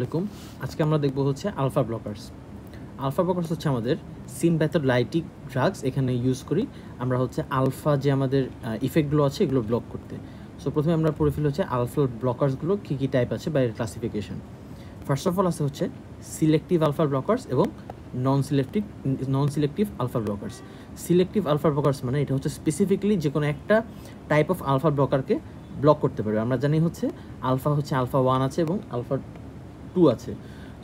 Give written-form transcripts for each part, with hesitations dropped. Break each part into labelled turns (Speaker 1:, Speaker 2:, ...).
Speaker 1: আলাইকুম। আজকে আমরা দেখব হচ্ছে আলফা ব্লকার্স। আলফা ব্লকার্স হচ্ছে আমাদের সিম্প্যাথোলাইটিক ড্রাগস এখানে ইউজ করি আমরা হচ্ছে আলফা যে আমাদের ইফেক্টগুলো আছে এগুলো ব্লক করতে। সো প্রথমে আমরা পড়ে ফেলি হচ্ছে আলফা ব্লকার্সগুলো কী কী টাইপ আছে বা এর ক্লাসিফিকেশন। ফার্স্ট অফ অল আছে হচ্ছে সিলেক্টিভ আলফা ব্লকার্স এবং non selective alpha blockers. Selective alpha blockers মানে এটা হচ্ছে স্পেসিফিকলি যে কোনো একটা টাইপ অফ আলফা ব্লকারকে ব্লক করতে পারবে। আমরা জানি হচ্ছে আলফা 1 আছে এবং আলফা 2 আছে।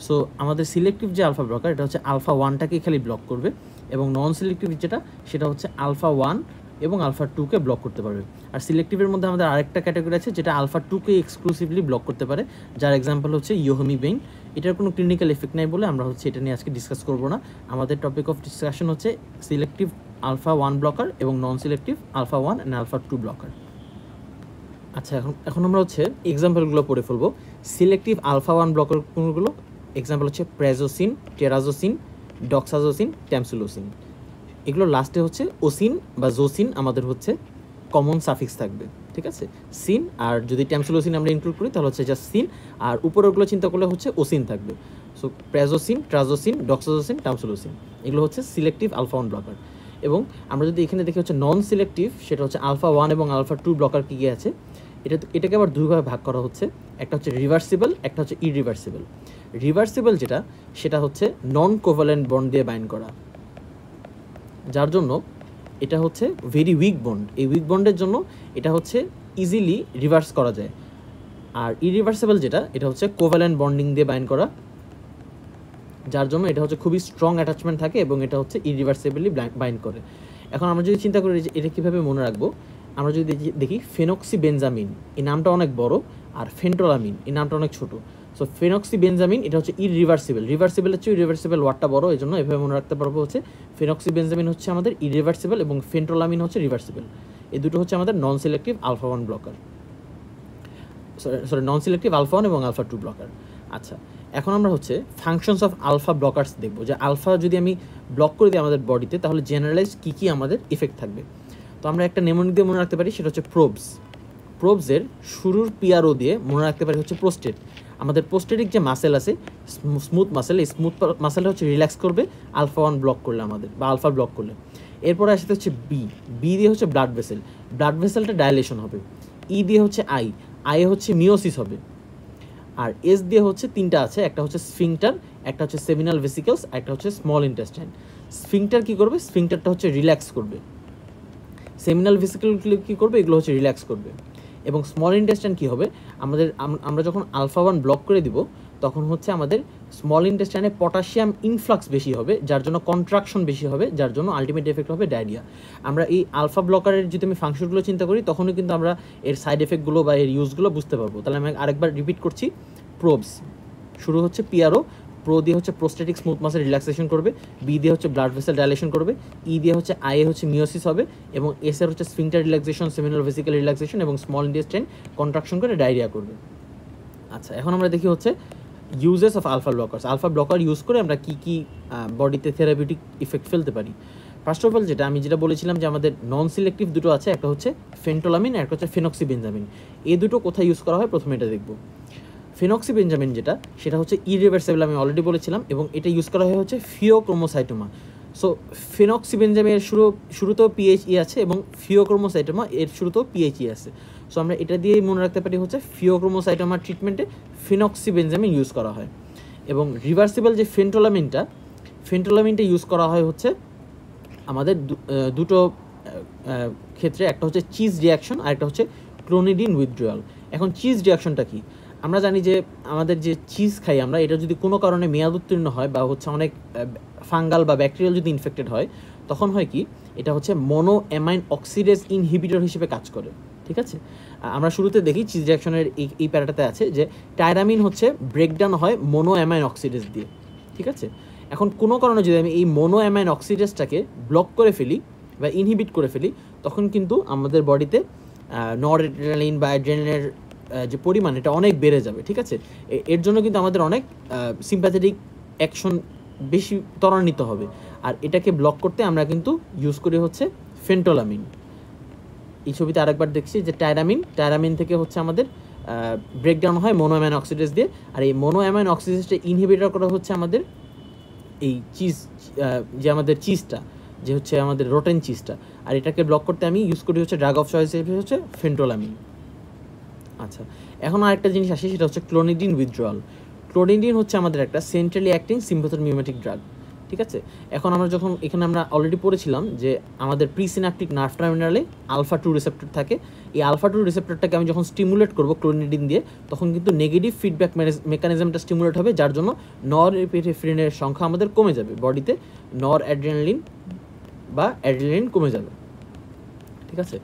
Speaker 1: সো আমাদের সিলেক্টিভ যে আলফা ব্লকার এটা হচ্ছে আলফা 1টাকেই খালি ব্লক করবে এবং নন সিলেক্টিভ যেটা সেটা হচ্ছে আলফা 1 এবং আলফা 2কে ব্লক করতে পারবে। আর সিলেক্টিভের মধ্যে আমাদের আরেকটা ক্যাটাগরি আছে যেটা আলফা 2কে এক্সক্লুসিভলি ব্লক করতে পারে, যার এক্সাম্পল হচ্ছে ইয়োহমিবেইন। এটার কোনো ক্লিনিক্যাল এফেক্ট নাই বলে আমরা হচ্ছে এটা নিয়ে আজকে ডিসকাস করবো না। আমাদের টপিক অফ ডিসকাশন হচ্ছে সিলেক্টিভ আলফা 1 ব্লকার এবং non selective alpha 1 and alpha 2 blocker. আচ্ছা, এখন আমরা হচ্ছে এক্সাম্পলগুলো পড়ে ফেলবো। সিলেক্টিভ আলফা 1 ব্লকার কোনগুলো? এক্সাম্পল হচ্ছে প্রেজোসিন, টেরাজোসিন, ডক্সাজোসিন, ট্যামসুলোসিন। এগুলো লাস্টে হচ্ছে ওসিন বা জোসিন আমাদের হচ্ছে কমন সাফিক্স থাকবে, ঠিক আছে? সিন, আর যদি ট্যামসুলোসিন আমরা ইনক্লুড করি তাহলে হচ্ছে জাস্ট সিন, আর উপরেরগুলো চিন্তা করলে হচ্ছে ওসিন থাকবে। সো প্রেজোসিন, ট্রাজোসিন, ডক্সাজোসিন, ট্যামসুলোসিন এগুলো হচ্ছে সিলেক্টিভ আলফা 1 ব্লকার। এবং আমরা যদি এখানে দেখি হচ্ছে নন সিলেক্টিভ, সেটা হচ্ছে আলফা 1 এবং আলফা 2 ব্লকার কী কী আছে। এটাকে আবার দুইভাবে ভাগ করা হচ্ছে, একটা হচ্ছে রিভার্সিবল, একটা হচ্ছে ইরিভার্সিবল। রিভার্সিবল যেটা সেটা হচ্ছে নন কোভ্যালেন্ট বন্ড দিয়ে বাইন্ড করা, যার জন্য এটা হচ্ছে ভেরি উইক বন্ড। এই উইক বন্ডের জন্য এটা হচ্ছে ইজিলি রিভার্স করা যায়। আর ইরিভার্সিবল যেটা এটা হচ্ছে কোভ্যালেন্ট বন্ডিং দিয়ে বাইন্ড করা, যার জন্য এটা হচ্ছে খুবই স্ট্রং অ্যাটাচমেন্ট থাকে এবং এটা হচ্ছে ইরিভার্সিবলি বাইন্ড করে। এখন আমরা যদি চিন্তা করি যে এটা কীভাবে মনে রাখবো, আমরা যদি দেখি ফেনক্সিবেনজামিন এই নামটা অনেক বড়, আর ফেন্টোলামিন এই নামটা অনেক ছোট। সো ফেনক্সিবেনজামিন এটা হচ্ছে ইরিভার্সিবল, রিভার্সিবলের চেয়ে ইরিভার্সিবল ওয়ার্ডটা বড়, এই জন্য এভাবে মনে রাখতে পারবো হচ্ছে ফেনক্সিবেনজামিন হচ্ছে আমাদের ইরিভার্সিবল এবং ফেন্টোলামিন হচ্ছে রিভার্সিবল। এই দুটো হচ্ছে আমাদের non selective alpha 1 blocker, sorry non selective alpha 1 এবং আলফা 2 ব্লকার। আচ্ছা, এখন আমরা হচ্ছে ফাংশনস অফ আলফা ব্লকার্স দেখবো, যে আলফা যদি আমি ব্লক করে দিই আমাদের বডিতে তাহলে জেনারেলাইজ কী কী আমাদের ইফেক্ট থাকবে। তো আমরা একটা নেমোনিক দিয়ে মনে রাখতে পারি, সেটা হচ্ছে প্রোবস। প্রোবসের শুরুর পিআরও দিয়ে মনে রাখতে পারি হচ্ছে প্রোস্টেট। আমাদের প্রোস্টেটিক যে মাসেল আছে, স্মুথ মাসেল, এই স্মুথ মাসেলটা হচ্ছে রিল্যাক্স করবে আলফা 1 ব্লক করলে আমাদের, বা আলফা ব্লক করলে। এরপরে আসতে হচ্ছে বি দিয়ে হচ্ছে ব্লাড ভেসেল, ব্লাড ভেসেলটা ডাইলেশন হবে। ই দিয়ে হচ্ছে আই হচ্ছে মিওসিস হবে। আর এস দিয়ে হচ্ছে তিনটা আছে, একটা হচ্ছে স্ফিংটার, একটা হচ্ছে সেমিনাল ভেসিকলস, একটা হচ্ছে স্মল ইন্টেস্টাইন। স্ফিংটার কী করবে? স্ফিংটারটা হচ্ছে রিল্যাক্স করবে। সেমিনাল ভেসিকলগুলো কী করবে? এগুলো হচ্ছে রিল্যাক্স করবে। এবং স্মল ইন্টেস্টাইন কী হবে? আমরা যখন আলফা 1 ব্লক করে দিব তখন হচ্ছে আমাদের স্মল ইন্টেস্টাইনে পটাশিয়াম ইনফ্লাক্স বেশি হবে, যার জন্য কন্ট্রাকশন বেশি হবে, যার জন্য আলটিমেট এফেক্ট হবে ডায়রিয়া। আমরা এই আলফা ব্লকারের যদি আমি ফাংশনগুলো চিন্তা করি তখনই কিন্তু আমরা এর সাইড এফেক্টগুলো বা এর ইউজগুলো বুঝতে পারবো। তাহলে আমি আরেকবার রিপিট করছি। প্রোবস শুরু হচ্ছে পিআরও, প্রো দিয়ে হচ্ছে প্রোস্টেটিক স্মুথ মাসেল রিল্যাক্সেশন করবে, বি দিয়ে হচ্ছে ব্লাড ভেসেল ডাইলেশন করবে, ই দিয়ে হচ্ছে আই হচ্ছে মিওসিস হবে, এবং এস এর হচ্ছে sphincter relaxation, seminal vesicle relaxation এবং স্মল ইন্টেস্টাইন কন্ট্রাকশন করে ডায়রিয়া করবে। আচ্ছা, এখন আমরা দেখি হচ্ছে uses of alpha blockers. Alpha blocker use করে আমরা কী কী বডিতে থেরাপিউটিক ইফেক্ট ফেলতে পারি। ফার্স্ট অফ অল যেটা বলেছিলাম যে আমাদের নন সিলেক্টিভ দুটো আছে, একটা হচ্ছে ফেন্টোলামিন আর একটা হচ্ছে ফেনক্সিবেনজামিন। এই দুটো কোথায় ইউজ করা হয় প্রথমে এটা দেখব। ফেনক্সিবেনজামিন সেটা হচ্ছে ইরিভার্সিবল, আমি অলরেডি বলেছিলাম, এবং এটা ইউজ করা হয় হচ্ছে ফিওক্রোমোসাইটোমা। সো ফেনক্সিবেনজামিনের শুরুতেও পিএইচই আছে এবং ফিওক্রোমোসাইটোমা এর শুরুতেও পিএইচই আছে। সো আমরা এটা দিয়েই মনে রাখতে পারি হচ্ছে ফিওক্রোমোসাইটোমার ট্রিটমেন্টে ফেনক্সিবেনজামিন ইউজ করা হয়। এবং রিভার্সিবল যে ফেন্টোলামিনটা ইউজ করা হয় হচ্ছে আমাদের দুটো ক্ষেত্রে, একটা হচ্ছে চিজ রিয়াকশন আর একটা হচ্ছে ক্লোনিডিন উইথড্রয়াল। এখন চিজ রিয়াকশনটা কি? আমরা জানি যে আমাদের যে চিজ খাই আমরা, এটা যদি কোনো কারণে মেয়াদ উত্তীর্ণ হয় বা হচ্ছে অনেক ফাঙ্গাল বা ব্যাকটেরিয়াল যদি ইনফেক্টেড হয়, তখন হয় কি এটা হচ্ছে মোনো অ্যামাইন অক্সিডেজ ইনহিবিটর হিসেবে কাজ করে, ঠিক আছে? আমরা শুরুতে দেখি চিজ রিয়াকশনের এই প্যারাটাতে আছে যে টাইরামিন হচ্ছে ব্রেকডাউন হয় মোনো অ্যামাইন অক্সিডেজ দিয়ে, ঠিক আছে? এখন কোনো কারণে যদি আমি এই মোনো অ্যামাইন অক্সিডেজটাকে ব্লক করে ফেলি বা ইনহিবিট করে ফেলি, তখন কিন্তু আমাদের বডিতে নরএড্রিনালিন বা অ্যাড্রেনালিনের যে পরিমাণ এটা অনেক বেড়ে যাবে, ঠিক আছে? এর জন্য কিন্তু আমাদের অনেক সিম্প্যাথেটিক অ্যাকশন বেশি ত্বরান্বিত হবে। আর এটাকে ব্লক করতে আমরা কিন্তু ইউজ করি হচ্ছে ফেন্টোলামিন। এই ছবিতে আরেকবার দেখছি যে টাইরামিন থেকে হচ্ছে আমাদের ব্রেকডাউন হয় মোনোঅ্যামাইনো অক্সিডেজ দিয়ে। আর এই মোনোঅ্যামাইনো অক্সিডেজটা ইনহিবিটর করা হচ্ছে আমাদের এই চিজ, যে আমাদের চিজটা যে হচ্ছে আমাদের রোটেন চিজটা, আর এটাকে ব্লক করতে আমি ইউজ করি হচ্ছে ড্রাগ অফ চয়েস হিসেবে হচ্ছে ফেন্টোলামিন। আচ্ছা, এখন আরেকটা জিনিস আসে, সেটা হচ্ছে ক্লোনিডিন উইথড্রয়াল। ক্লোনিডিন হচ্ছে আমাদের একটা সেন্ট্রালি অ্যাক্টিং সিম্পাথোমিমেটিক ড্রাগ, ঠিক আছে। এখন আমরা যখন এখানে আমরা অলরেডি পড়েছিলাম যে আমাদের প্রিসিনাপটিক নার্ভ টার্মিনালে আলফা 2 রিসেপ্টর থাকে। এই আলফা 2 রিসেপ্টরটাকে আমি যখন স্টিমুলেট করব ক্লোনিডিন দিয়ে, তখন কিন্তু নেগেটিভ ফিডব্যাক মেকানিজমটা স্টিমুলেট হবে, যার জন্য নর এপিনেফ্রিনের সংখ্যা আমাদের কমে যাবে, বডিতে নর অ্যাড্রেনালিন বা অ্যাড্রেনালিন কমে যাবে, ঠিক আছে।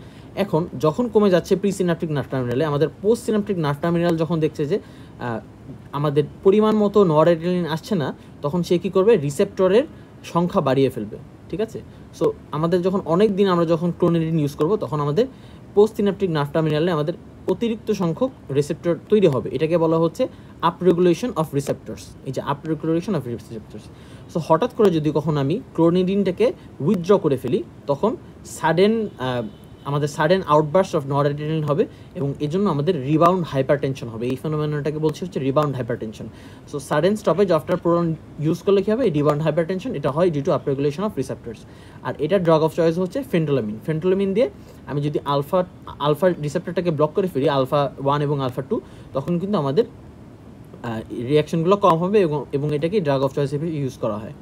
Speaker 1: এখন যখন কমে যাচ্ছে প্রিসিনাপটিক নার্ভ টার্মিনালে, আমাদের পোস্ট সিনাপটিক নার্ভ টার্মিনাল যখন দেখছে যে আমাদের পরিমাণ মতো নর অ্যাড্রেনালিন আসছে না, তখন সে কী করবে, রিসেপ্টরের সংখ্যা বাড়িয়ে ফেলবে, ঠিক আছে। সো আমাদের যখন অনেক দিন আমরা যখন ক্লোনিডিন ইউজ করব, তখন আমাদের পোস্ট সিনাপটিক নার্ভ টার্মিনালে আমাদের অতিরিক্ত সংখ্যক রিসেপ্টর তৈরি হবে। এটাকে বলা হচ্ছে আপরেগুলেশন অফ রিসেপ্টরস, এই যে আপরেগুলেশন অফ রিসেপ্টরস। সো হঠাৎ করে যদি কখন আমি ক্লোনিডিনটাকে উইথড্র করে ফেলি, তখন আমাদের সাডেন আউটবার্স্ট অফ নরঅ্যাড্রেনালিন হবে, এবং এজন্য আমাদের রিবাউন্ড হাইপারটেনশন হবে। এই ফেনোমেননটাকে বলছি হচ্ছে rebound hypertension. So sudden stoppage after prolonged use করলে কী হবে, রিবাউন্ড হাইপারটেনশন, এটা হয় due to upregulation of receptors. আর এটা ড্রাগ অফ চয়েস হচ্ছে ফেন্টোলামিন। ফেন্টোলামিন দিয়ে আমি যদি আলফা রিসেপ্টরটাকে ব্লক করে ফেলি, আলফা 1 এবং আলফা 2, তখন কিন্তু আমাদের রিয়াকশনগুলো কম হবে, এবং এটাকে ড্রাগ অফ চয়েস হিসেবে ইউজ করা হয়।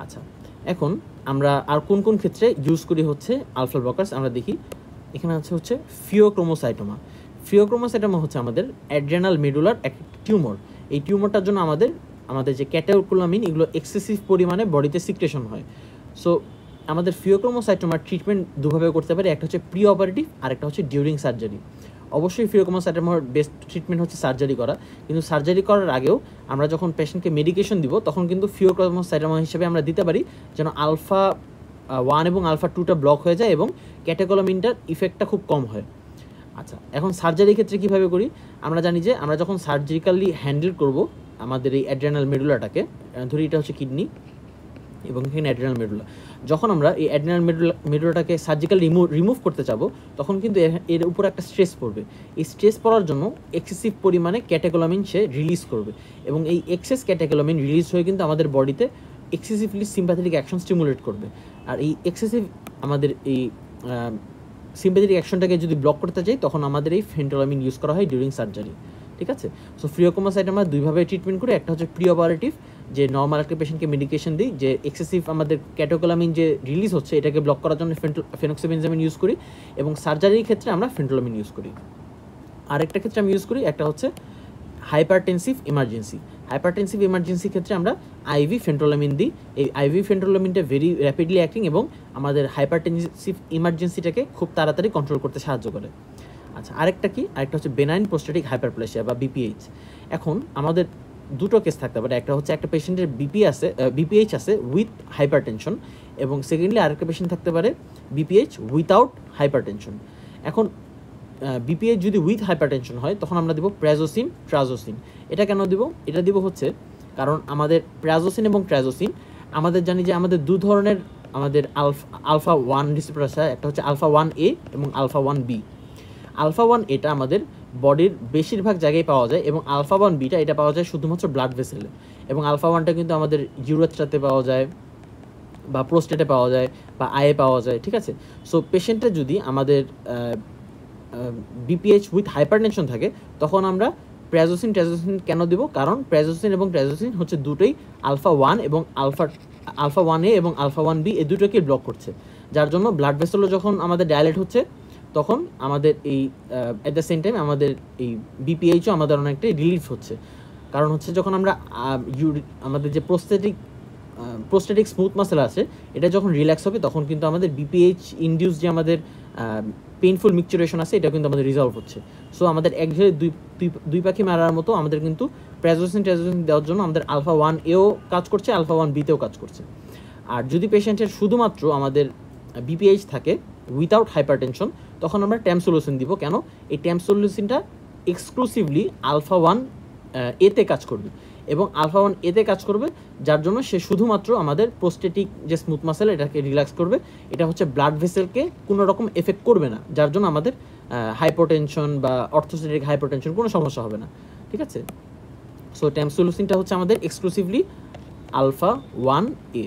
Speaker 1: আচ্ছা, এখন আমরা আর কোন কোন ক্ষেত্রে ইউজ করি হচ্ছে আলফা ব্লকার্স আমরা দেখি। এখানে হচ্ছে ফিওক্রোমোসাইটোমা। ফিওক্রোমোসাইটোমা হচ্ছে আমাদের অ্যাড্রেনাল মেডুলার এক টিউমার। এই টিউমারটার জন্য আমাদের যে ক্যাটেকোলামিন, এগুলো এক্সেসিভ পরিমাণে বডিতে সিক্রেশন হয়। সো আমাদের ফিওক্রোমোসাইটোমার ট্রিটমেন্ট দুভাবে করতে পারি, একটা হচ্ছে প্রি অপারেটিভ আর একটা হচ্ছে ডিউরিং সার্জারি। অবশ্যই ফিওক্রোমোসাইটোমার বেস্ট ট্রিটমেন্ট হচ্ছে সার্জারি করা, কিন্তু সার্জারি করার আগেও আমরা যখন পেশেন্টকে মেডিকেশন দিব, তখন কিন্তু ফিওক্রোমোসাইটোমা হিসেবে আমরা দিতে পারি, যেন আলফা 1 এবং আলফা 2টা ব্লক হয়ে যায় এবং ক্যাটেকোলামিনটার ইফেক্টটা খুব কম হয়। আচ্ছা, এখন সার্জারির ক্ষেত্রে কীভাবে করি, আমরা জানি যে আমরা যখন সার্জিক্যালি হ্যান্ডেল করব আমাদের এই অ্যাড্রেনাল মেডুলাটাকে, ধরি এটা হচ্ছে কিডনি এবং এখানে অ্যাড্রেনাল মেডুলা, যখন আমরা এই অ্যাড্রেনাল মেডুলাটাকে সার্জিক্যালি রিমুভ করতে চাবো, তখন কিন্তু এর উপর একটা স্ট্রেস পড়বে। এই স্ট্রেস পড়ার জন্য এক্সেসিভ পরিমাণে ক্যাটেকোলামিন সে রিলিজ করবে, এবং এই এক্সেস ক্যাটেকোলামিন রিলিজ হয়ে কিন্তু আমাদের বডিতে এক্সেসিভলি সিম্প্যাথেটিক অ্যাকশন স্টিমুলেট করবে। আর এই এক্সেসিভ আমাদের এই সিম্প্যাথেটিক অ্যাকশনটাকে যদি ব্লক করতে চাই, তখন আমাদের এই ফেন্টোলামিন ইউজ করা হয় ডিউরিং সার্জারি, ঠিক আছে। সো ফিওক্রোমোসাইটোমা দুইভাবে ট্রিটমেন্ট করি, একটা হচ্ছে প্রি অপারেটিভ, যে নর্মাল একটা পেশেন্টকে মেডিকেশন দিই, যে এক্সেসিভ আমাদের ক্যাটেকোলামিন যে রিলিজ হচ্ছে এটাকে ব্লক করার জন্য ফেনোক্সাবেনজামিন ইউজ করি, এবং সার্জারির ক্ষেত্রে আমরা ফেন্টোলামিন ইউজ করি। আরেকটা ক্ষেত্রে আমি ইউজ করি, একটা হচ্ছে হাইপারটেনসিভ ইমার্জেন্সি। হাইপারটেনসিভ ইমার্জেন্সির ক্ষেত্রে আমরা আইভি ফেন্টোলামিন দিই। এই আইভি ফেন্টোলামিনটা ভেরি র্যাপিডলি অ্যাক্টিং এবং আমাদের হাইপারটেনসিভ ইমার্জেন্সিটাকে খুব তাড়াতাড়ি কন্ট্রোল করতে সাহায্য করে। আচ্ছা, আরেকটা হচ্ছে বেনাইন প্রোস্টেটিক হাইপারপ্লেসিয়া বা বিপিএইচ। এখন আমাদের দুটো কেস থাকতে পারে, একটা হচ্ছে একটা পেশেন্টের বিপিএইচ আছে উইথ হাইপারটেনশন, এবং সেকেন্ডলি আরেকটা পেশেন্ট থাকতে পারে বিপিএইচ উইথাউট হাইপারটেনশন। এখন বিপিএইচ যদি উইথ হাইপারটেনশন হয়, তখন আমরা দেবো প্রাজোসিন, ট্রাজোসিন। এটা কেন দিব, এটা দিব হচ্ছে কারণ আমাদের প্রাজোসিন এবং ট্রাজোসিন, আমাদের জানি যে আমাদের দু ধরনের আমাদের আলফা 1 রিসেপ্টর আছে, একটা হচ্ছে আলফা 1A এবং আলফা 1B। আলফা 1 এটা আমাদের বডির বেশিরভাগ জায়গায় পাওয়া যায়, এবং আলফা 1বিটা এটা পাওয়া যায় শুধুমাত্র ব্লাড ভেসেলে, এবং আলফা 1টা কিন্তু আমাদের ইউরেথ্রাতে পাওয়া যায়, বা প্রোস্টেটে পাওয়া যায়, বা আয়ে পাওয়া যায়, ঠিক আছে। সো পেশেন্টটা যদি আমাদের বিপিএইচ উইথ হাইপারটেনশন থাকে, তখন আমরা প্রাজোসিন ট্রাজোসিন কেন দিব, কারণ প্রাজোসিন এবং ট্রাজোসিন হচ্ছে দুটোই আলফা 1 এবং আলফা 1A এবং আলফা 1B এই দুটোকে ব্লক করছে, যার জন্য ব্লাড ভেসেলও যখন আমাদের ডায়ালেট হচ্ছে, তখন আমাদের এই অ্যাট দ্য সেম টাইম আমাদের এই বিপিএইচও আমাদের অনেকটাই রিলিফ হচ্ছে। কারণ হচ্ছে যখন আমরা আমাদের যে প্রোস্টেটিক স্মুথ মাসেল আছে, এটা যখন রিল্যাক্স হবে, তখন কিন্তু আমাদের বিপিএইচ ইনডিউস যে আমাদের পেইনফুল মিকচুরেশন আছে, এটা কিন্তু আমাদের রিজলভ হচ্ছে। সো আমাদের এক ঘরে দুই পাখি মারার মতো আমাদের কিন্তু প্রাজোসিন ট্রাজোসিন দেওয়ার জন্য আমাদের আলফা 1A কাজ করছে, আলফা 1Bতেও কাজ করছে। আর যদি পেশেন্টের শুধুমাত্র আমাদের বিপিএইচ থাকে উইথাউট হাইপারটেনশন, তখন আমরা ট্যামসোলোসিন দিব। কেন, এই ট্যামসোলোসিনটা এক্সক্লুসিভলি আলফা 1A-তে কাজ করবে, এবং আলফা 1A-তে কাজ করবে, যার জন্য সে শুধুমাত্র আমাদের প্রোস্টেটিক যে স্মুথ মাসেল এটাকে রিল্যাক্স করবে। এটা হচ্ছে ব্লাড ভেসেলকে কোনো রকম এফেক্ট করবে না, যার জন্য আমাদের হাইপোটেনশন বা অর্থোস্টেটিক হাইপোটেনশন কোনো সমস্যা হবে না, ঠিক আছে। সো ট্যামসুলোসিনটা হচ্ছে আমাদের এক্সক্লুসিভলি আলফা 1A,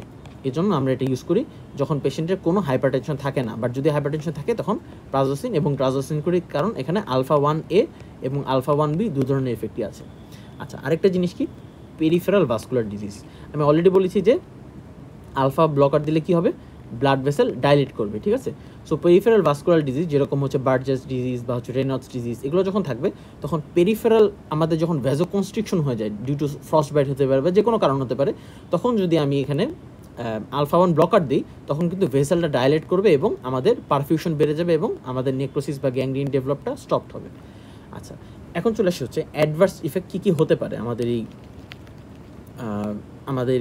Speaker 1: এই জন্য আমরা এটা ইউজ করি যখন পেশেন্টের কোনো হাইপারটেনশন থাকে না, বাট যদি হাইপারটেনশন থাকে তখন প্রাজোসিন এবং প্রাজোসিন করি, কারণ এখানে আলফা 1A এবং আলফা 1B দুই ধরনের এফেক্টই আছে। আচ্ছা, আরেকটা জিনিস কি, পেরিফেরাল ভাস্কুলার ডিজিজ। আমি অলরেডি বলেছি যে আলফা ব্লকার দিলে কি হবে, ব্লাড ভেসেল ডাইলেট করবে, ঠিক আছে। সো পেরিফেরাল ভাস্কুলার ডিজিজ যেরকম হচ্ছে বার্জেস ডিজিজ বা হচ্ছে রেনল্ডস ডিজিজ, এগুলো যখন থাকবে তখন পেরিফেরাল আমাদের যখন ভ্যাজোকনস্ট্রিকশন হয়ে যায় ডিউ টু ফ্রস্ট বাইট হতে পারে বা যে কোনো কারণ হতে পারে, তখন যদি আমি এখানে আলফা 1 ব্লকার দিই তখন কিন্তু ভেসেলটা ডাইলেট করবে এবং আমাদের পারফিউশন বেড়ে যাবে এবং আমাদের নেক্রোসিস বা গ্যাংগ্রিন ডেভেলপটা স্টপড হবে। আচ্ছা, এখন চলে আসে হচ্ছে অ্যাডভার্স ইফেক্ট কী কী হতে পারে আমাদের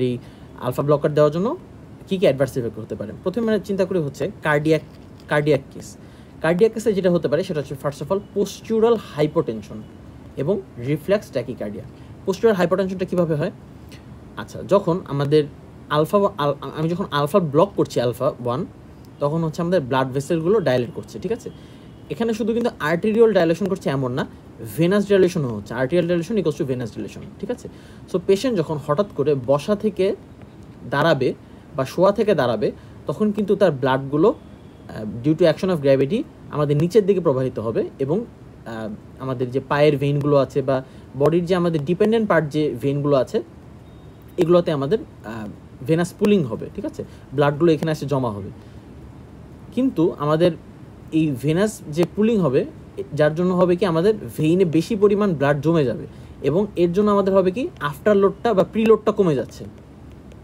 Speaker 1: এই আলফা ব্লকার দেওয়ার জন্য কী কী অ্যাডভার্স ইফেক্ট হতে পারে। প্রথমে আমরা চিন্তা করি হচ্ছে কার্ডিয়াক কেস। কার্ডিয়াক কেসে যেটা হতে পারে সেটা হচ্ছে ফার্স্ট অফ অল পোস্চুরাল হাইপোটেনশন এবং রিফ্লেক্স ট্যাকিকার্ডিয়া। পোস্চুরাল হাইপোটেনশনটা কীভাবে হয়, আচ্ছা, যখন আমাদের আমি যখন আলফা ব্লক করছি আলফা 1, তখন হচ্ছে আমাদের ব্লাড ভেসেলগুলো ডাইলেট করছে, ঠিক আছে। এখানে শুধু কিন্তু আর্টেরিয়াল ডাইলেশন করছে এমন না, ভেনাস ডাইলেশনও হচ্ছে। Arterial dilation equals to venous dilation, ঠিক আছে। সো পেশেন্ট যখন হঠাৎ করে বসা থেকে দাঁড়াবে বা শোয়া থেকে দাঁড়াবে, তখন কিন্তু তার ব্লাডগুলো due to action of gravity আমাদের নিচের দিকে প্রবাহিত হবে এবং আমাদের যে পায়ের ভেইনগুলো আছে বা বডির যে আমাদের ডিপেন্ডেন্ট পার্ট যে ভেইনগুলো আছে, এগুলোতে আমাদের ভেনাস পুলিং হবে, ঠিক আছে। ব্লাডগুলো এখানে এসে জমা হবে। কিন্তু আমাদের এই ভেনাস যে পুলিং হবে, যার জন্য হবে কি আমাদের ভেইনে বেশি পরিমাণ ব্লাড জমে যাবে এবং এর জন্য আমাদের হবে কি আফটার লোডটা বা প্রিলোডটা কমে যাচ্ছে।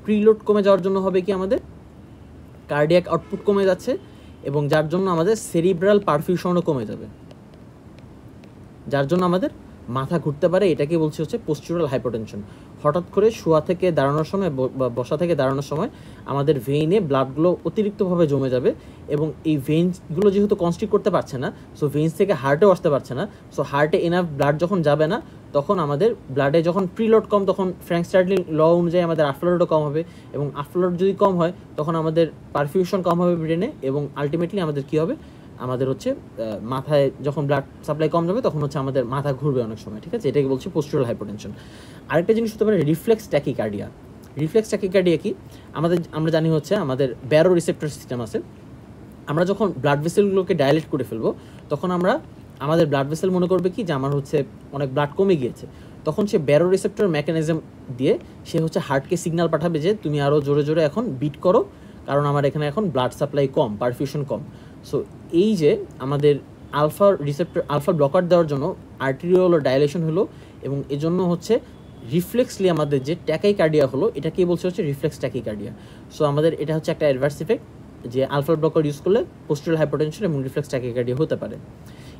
Speaker 1: প্রিলোড কমে যাওয়ার জন্য হবে কি আমাদের কার্ডিয়াক আউটপুট কমে যাচ্ছে এবং যার জন্য আমাদের সেরিব্রাল পারফিউশনও কমে যাবে, যার জন্য আমাদের মাথা ঘুরতে পারে। এটাকে বলছি হচ্ছে পোস্চুরাল হাইপোটেনশন। হঠাৎ করে শোয়া থেকে দাঁড়ানোর সময় বা বসা থেকে দাঁড়ানোর সময় আমাদের ভেইনে ব্লাডগুলো অতিরিক্তভাবে জমে যাবে এবং এই ভেইনসগুলো যেহেতু কনস্ট্রিক্ট করতে পারছে না, সো ভেইনস থেকে হার্টেও আসতে পারছে না। সো হার্টে এনাফ ব্লাড যখন যাবে না, তখন আমাদের ব্লাডে যখন প্রিলোড কম, তখন ফ্র্যাঙ্ক স্টাডলি ল অনুযায়ী আমাদের আফটারলোডও কম হবে এবং আফটারলোড যদি কম হয় তখন আমাদের পারফিউশন কম হবে ব্রেনে এবং আলটিমেটলি আমাদের কী হবে, আমাদের হচ্ছে মাথায় যখন ব্লাড সাপ্লাই কম যাবে তখন হচ্ছে আমাদের মাথা ঘুরবে অনেক সময়, ঠিক আছে। এটাকে বলছি পোস্চুরাল হাইপোটেনশন। আরেকটা জিনিস হতে পারে রিফ্লেক্স ট্যাকিকার্ডিয়া। রিফ্লেক্স ট্যাকিকার্ডিয়া কি, আমরা জানি হচ্ছে আমাদের ব্যারো রিসেপ্টর সিস্টেম আছে। আমরা যখন ব্লাড ভেসেলগুলোকে ডাইলেট করে ফেলবো তখন আমাদের ব্লাড ভেসেল মনে করবে কি যে আমার হচ্ছে অনেক ব্লাড কমে গিয়েছে, তখন সে ব্যারো রিসেপ্টর মেকানিজম দিয়ে সে হচ্ছে হার্টকে সিগন্যাল পাঠাবে যে তুমি আরও জোরে জোরে এখন বিট করো, কারণ আমার এখানে এখন ব্লাড সাপ্লাই কম, পারফিউশন কম। সো এই যে আমাদের আলফা ব্লকার দেওয়ার জন্য আর্টেরিয়াল ডাইলেশন হলো এবং এজন্য হচ্ছে রিফ্লেক্সলি আমাদের যে ট্যাকিকার্ডিয়া হলো, এটাকেই বলছে হচ্ছে রিফ্লেক্স ট্যাকিকার্ডিয়া। সো আমাদের এটা হচ্ছে একটা অ্যাডভার্স ইফেক্ট যে আলফা ব্লকার ইউজ করলে পোস্চুরাল হাইপোটেনশন এবং রিফ্লেক্স ট্যাকিকার্ডিয়া হতে পারে।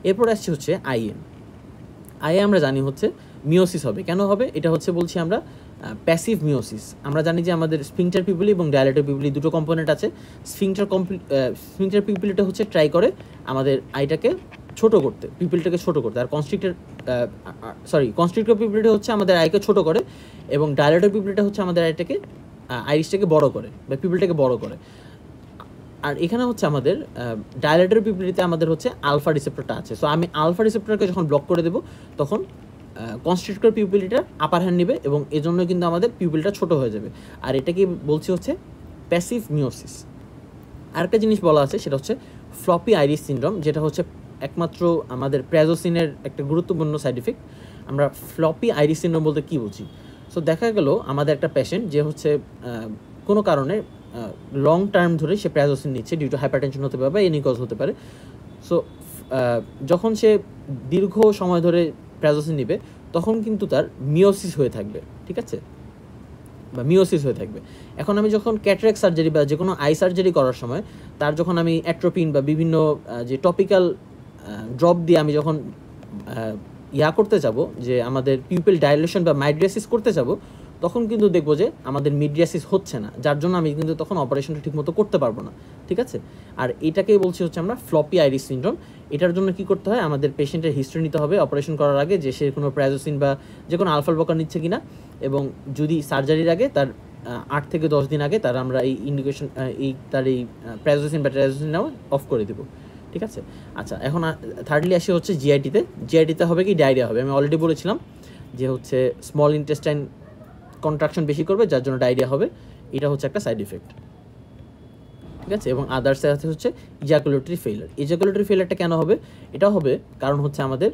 Speaker 1: এরপর আসছে হচ্ছে আইএ আমরা জানি হচ্ছে মিওসিস হবে। কেন হবে, এটা হচ্ছে বলছি আমরা প্যাসিভ মিওসিস। আমরা জানি যে আমাদের স্ফিংটার পিউপিলি এবং ডায়ালেটর পিউপিলি দুটো কম্পোনেন্ট আছে। স্ফিংটার পিউপিলিটা হচ্ছে ট্রাই করে আমাদের আইটাকে ছোট করতে, পিউপিলটাকে ছোট করতে, আর কনস্ট্রিক্টর পিউপিলিটা হচ্ছে আমাদের আইকে ছোট করে এবং ডায়ালেটর পিউপিলিটা হচ্ছে আমাদের আইরিসটাকে বড় করে বা পিউপিলটাকে বড় করে। আর এখানে হচ্ছে আমাদের ডায়ালেটর পিউপিলিতে আমাদের হচ্ছে আলফা রিসেপ্টরটা আছে। সো আমি আলফা রিসেপ্টরকে যখন ব্লক করে দেবো তখন কনস্ট্রিক্টর পিউপিলিটা আপার হ্যান্ড নেবে এবং এজন্য কিন্তু আমাদের পিউপিলটা ছোট হয়ে যাবে। আর এটাকে বলছি হচ্ছে প্যাসিভ মিওসিস। আরেকটা জিনিস বলা আছে সেটা হচ্ছে ফ্লপি আইরিস সিনড্রোম, যেটা হচ্ছে একমাত্র আমাদের প্রাজোসিনের একটা গুরুত্বপূর্ণ সাইড ইফেক্ট। আমরা ফ্লপি আইরিস সিনড্রোম বলতে কী বুঝি, সো দেখা গেল আমাদের একটা পেশেন্ট যে হচ্ছে কোনো কারণে লং টার্ম ধরে সে প্রাজোসিন নিচ্ছে ডিউ টু হাইপারটেনশন হতে পারে বা এনি কজ হতে পারে। সো যখন সে দীর্ঘ সময় ধরে প্রাজোসিন নিবে তখন কিন্তু তার মিওসিস হয়ে থাকবে, ঠিক আছে, বা মিওসিস হয়ে থাকবে। এখন আমি যখন ক্যাটারাক্ট সার্জারি বা যে কোনো আই সার্জারি করার সময় তার যখন আমি অ্যাট্রোপিন বা বিভিন্ন যে টপিক্যাল ড্রপ দিয়ে আমি যখন করতে যাব যে আমাদের পিউপিল ডাইলেশন বা মাইড্রিয়াসিস করতে যাব, তখন কিন্তু দেখবো যে আমাদের মিড্রিয়াসিস হচ্ছে না, যার জন্য আমি কিন্তু তখন অপারেশনটা ঠিকমতো করতে পারবো না, ঠিক আছে। আর এটাকেই বলছি হচ্ছে আমরা ফ্লপি আইরিস সিনড্রোম। এটার জন্য কি করতে হয়, আমাদের পেশেন্টের হিস্ট্রি নিতে হবে অপারেশন করার আগে যে সে কোনো প্রাজোসিন বা যে কোনো আলফা ব্লকার নিচ্ছে কিনা, এবং যদি সার্জারির আগে তার 8 থেকে 10 দিন আগে তার আমরা এই ইন্ডিকেশন তার এই প্রাজোসিন বা ট্রাজোসিন নেওয়া অফ করে দেবো। ঠিক আছে। আচ্ছা, এখন থার্ডলি আসি হচ্ছে জিআইটিতে। জিআইটিতে হবে কি, ডায়রিয়া হবে। আমি অলরেডি বলেছিলাম যে হচ্ছে স্মল ইন্টেস্টাইন কন্ট্রাকশন বেশি করবে, যার জন্য ডায়রিয়া হবে। এটা হচ্ছে একটা সাইড ইফেক্ট, ঠিক আছে। এবং আদার্স হচ্ছে ইজাকুলেটরি ফেইলার। ইজাকুলেটরি ফেইলারটা কেন হবে? এটা হবে কারণ হচ্ছে আমাদের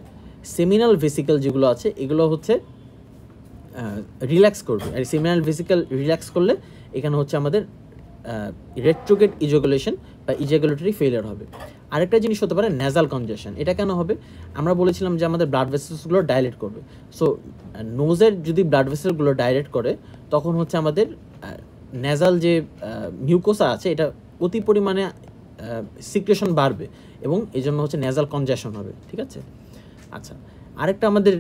Speaker 1: সেমিনাল ভেসিকল যেগুলো আছে এগুলো হচ্ছে রিল্যাক্স করবে, আর সেমিনাল ভেসিকল রিল্যাক্স করলে এখানে হচ্ছে আমাদের রেট্রোগেট ইজাকুলেশন বা ইজাকুলেটরি ফেইলার হবে। আরেকটা জিনিস হতে পারে নেজাল কনজেশন। এটা কেন হবে? আমরা বলেছিলাম যে আমাদের ব্লাড ভেসেলসগুলো ডাইলেট করবে। সো নোজের যদি ব্লাড ভেসেলগুলো ডাইলেট করে তখন হচ্ছে আমাদের নেজাল যে মিউকোসা আছে এটা অতি পরিমাণে সিক্রেশন বাড়বে এবং এই জন্য হচ্ছে নেজাল কনজেশন হবে, ঠিক আছে। আচ্ছা, আরেকটা আমাদের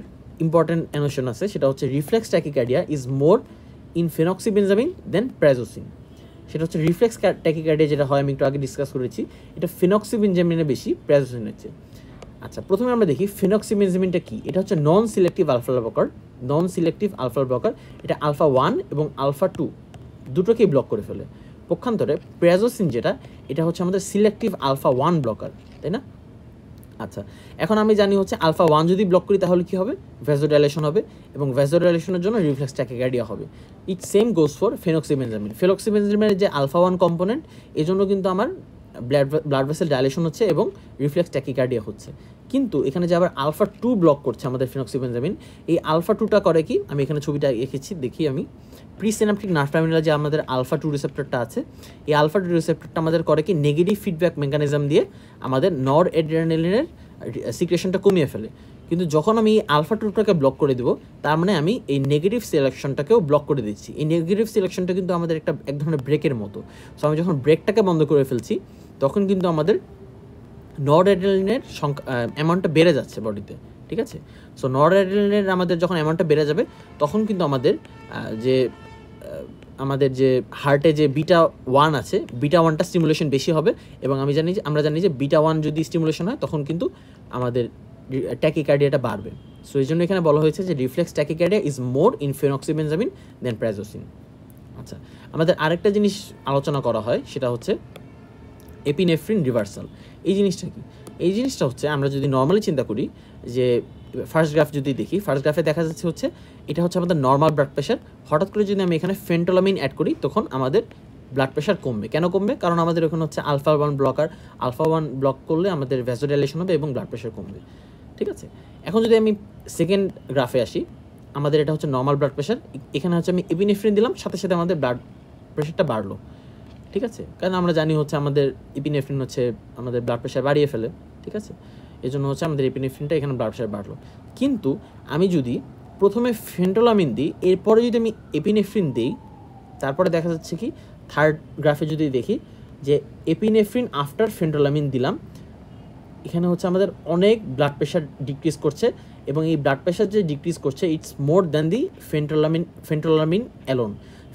Speaker 1: ইম্পর্টেন্ট এনোশন আছে, সেটা হচ্ছে reflex tachycardia is more in phenoxybenzamine than prazosin. সেটা হচ্ছে রিফ্লেক্স ট্যাকিকার্ডিয়া যেটা হয়, আমি একটু আগে ডিসকাস করেছি, এটা ফেনক্সিবেনজামিনে বেশি, প্রাজোসিনের চেয়ে। আচ্ছা, প্রথমে আমরা দেখি ফেনক্সিবেনজামিনটা কি। এটা হচ্ছে নন সিলেক্টিভ আলফা ব্লকার। নন সিলেক্টিভ আলফা ব্লকার, এটা আলফা 1 এবং আলফা 2 দুটোকেই ব্লক করে ফেলে। পক্ষান্তরে প্রাজোসিন যেটা, এটা হচ্ছে আমাদের সিলেক্টিভ আলফা 1 ব্লকার, তাই না? আচ্ছা, এখন আমি জানি হচ্ছে আলফা 1 যদি ব্লক করি তাহলে কি হবে? ভ্যাসোডাইলেশন হবে, এবং ভ্যাসোডাইলেশনের জন্য রিফ্লেক্স ট্যাকিকার্ডিয়া হবে। ইট সেম গোস ফর ফেনক্সিবেনজামিন। ফেনক্সিবেনজামিনের যে আলফা 1 কম্পোনেন্ট, এই জন্য কিন্তু আমার ব্লাড ভেসেল ডাইলেশন হচ্ছে এবং রিফ্লেক্স ট্যাকিকার্ডিয়া হচ্ছে। কিন্তু এখানে যে আবার আলফা 2 ব্লক করছে আমাদের ফেনক্সিবেনজামিন, এই আলফা 2টা করে কি, আমি এখানে ছবিটা এঁকেছি, দেখি আমি। প্রিসিনাপটিক নার্ভ টার্মিনাল যে আমাদের আলফা 2 রিসেপ্টরটা আছে, এই আলফা 2 রিসেপ্টরটা আমাদের করে কি, নেগেটিভ ফিডব্যাক মেকানিজম দিয়ে আমাদের নর অ্যাড্রিনালিনের সিক্রেশনটা কমিয়ে ফেলে। কিন্তু যখন আমি আলফা 2টাকে ব্লক করে দেবো, তার মানে আমি এই নেগেটিভ সিলেকশনটাকেও ব্লক করে দিচ্ছি। এই নেগেটিভ সিলেকশনটা কিন্তু আমাদের এক ধরনের ব্রেকের মতো। সো আমি যখন ব্রেকটাকে বন্ধ করে ফেলছি, তখন কিন্তু আমাদের নর অ্যাড্রিনালিনের অ্যামাউন্টটা বেড়ে যাচ্ছে বডিতে, ঠিক আছে। সো নর অ্যাড্রিনালিনের আমাদের যখন অ্যামাউন্টটা বেড়ে যাবে, তখন কিন্তু আমাদের যে হার্টে যে বিটা 1 আছে, বিটা 1টা স্টিমুলেশন বেশি হবে। এবং আমরা জানি যে বিটা 1 যদি স্টিমুলেশন হয় তখন কিন্তু আমাদের ট্যাকিকার্ডিয়াটা বাড়বে। সো এই জন্য এখানে বলা হয়েছে যে reflex tachycardia is more in phenoxybenzamine than prazosin. আচ্ছা, আমাদের আরেকটা জিনিস আলোচনা করা হয়, সেটা হচ্ছে এপিনেফ্রিন রিভার্সাল। এই জিনিসটা কি? এই জিনিসটা হচ্ছে, আমরা যদি নর্মালি চিন্তা করি যে ফার্স্ট গ্রাফ যদি দেখি, ফার্স্ট গ্রাফে দেখা যাচ্ছে হচ্ছে এটা হচ্ছে আমাদের নর্মাল ব্লাড প্রেশার। হঠাৎ করে যদি আমি এখানে ফেন্টোলামিন অ্যাড করি, তখন আমাদের ব্লাড প্রেশার কমবে। কেন কমবে? কারণ আমাদের ওখানে হচ্ছে আলফা 1 ব্লকার। আলফা 1 ব্লক করলে আমাদের ভ্যাসোডাইলেশন হবে এবং ব্লাড প্রেশার কমবে, ঠিক আছে। এখন যদি আমি সেকেন্ড গ্রাফে আসি, আমাদের এটা হচ্ছে নর্মাল ব্লাড প্রেশার। এখানে হচ্ছে আমি এপিনেফ্রিন দিলাম, সাথে সাথে আমাদের ব্লাড প্রেশারটা বাড়লো, ঠিক আছে। কারণ আমরা জানি হচ্ছে আমাদের এপিনেফ্রিন হচ্ছে আমাদের ব্লাড প্রেশার বাড়িয়ে ফেলে, ঠিক আছে। এই জন্য হচ্ছে আমাদের এপিনেফ্রিনটা এখানে ব্লাড প্রেশার বাড়লো। কিন্তু আমি যদি প্রথমে ফেন্টোলামিন দিই, এরপরে যদি আমি এপিনেফ্রিন দিই, তারপরে দেখা যাচ্ছে কি, থার্ড গ্রাফে যদি দেখি যে এপিনেফ্রিন আফটার ফেন্টোলামিন দিলাম, এখানে হচ্ছে আমাদের অনেক ব্লাড প্রেশার ডিক্রিজ করছে। এবং এই ব্লাড প্রেশার যে ডিক্রিজ করছে, it's more than the phentolamine alone.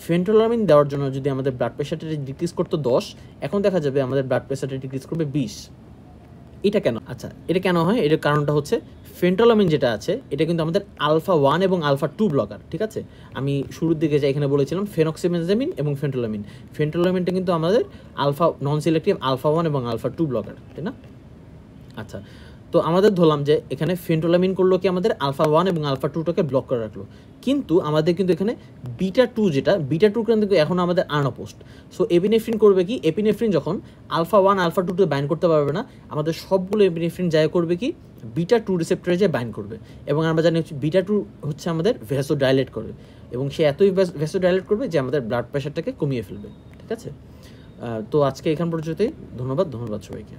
Speaker 1: Phentolamine দেওয়ার জন্য যদি আমাদের ব্লাড প্রেশারটা ডিক্রিজ করতো 10, এখন দেখা যাবে আমাদের ব্লাড প্রেশারটা ডিক্রিজ করবে 20। এটা কেন? আচ্ছা, এটা কেন হয়? এটার কারণটা হচ্ছে ফেন্টোলামিন যেটা আছে, এটা কিন্তু আমাদের আলফা 1 এবং আলফা 2 ব্লকার, ঠিক আছে। আমি শুরুর দিকে এখানে বলেছিলাম ফেনক্সিবেনজামিন এবং ফেন্টোলামিন। ফেন্টোলামিনটা কিন্তু আমাদের আলফা নন সিলেক্টিভ আলফা 1 এবং আলফা 2 ব্লকার, তাই না? আচ্ছা, তো আমাদের ধরলাম যে এখানে ফেন্টোলামিন করলো কি, আমাদের আলফা 1 এবং আলফা 2টাকে ব্লক করে রাখলো। কিন্তু আমাদের কিন্তু এখানে বিটা 2 যেটা, বিটা 2 কিন্তু এখন আমাদের আনঅপোজড। সো এপিনেফ্রিন করবে কি, এপিনেফ্রিন যখন আলফা 1 আলফা 2 বাইন্ড করতে পারবে না, আমাদের সবগুলো এপিনেফ্রিন যায় করবে কি, বিটা 2 রিসেপ্টরে যে বাইন্ড করবে। এবং আমরা জানি হচ্ছে বিটা 2 হচ্ছে আমাদের ভ্যাসোডাইলেট করবে, এবং সে এতই ভ্যাসোডাইলেট করবে যে আমাদের ব্লাড প্রেশারটাকে কমিয়ে ফেলবে, ঠিক আছে। তো আজকে এখান পর্যন্তই। ধন্যবাদ সবাইকে।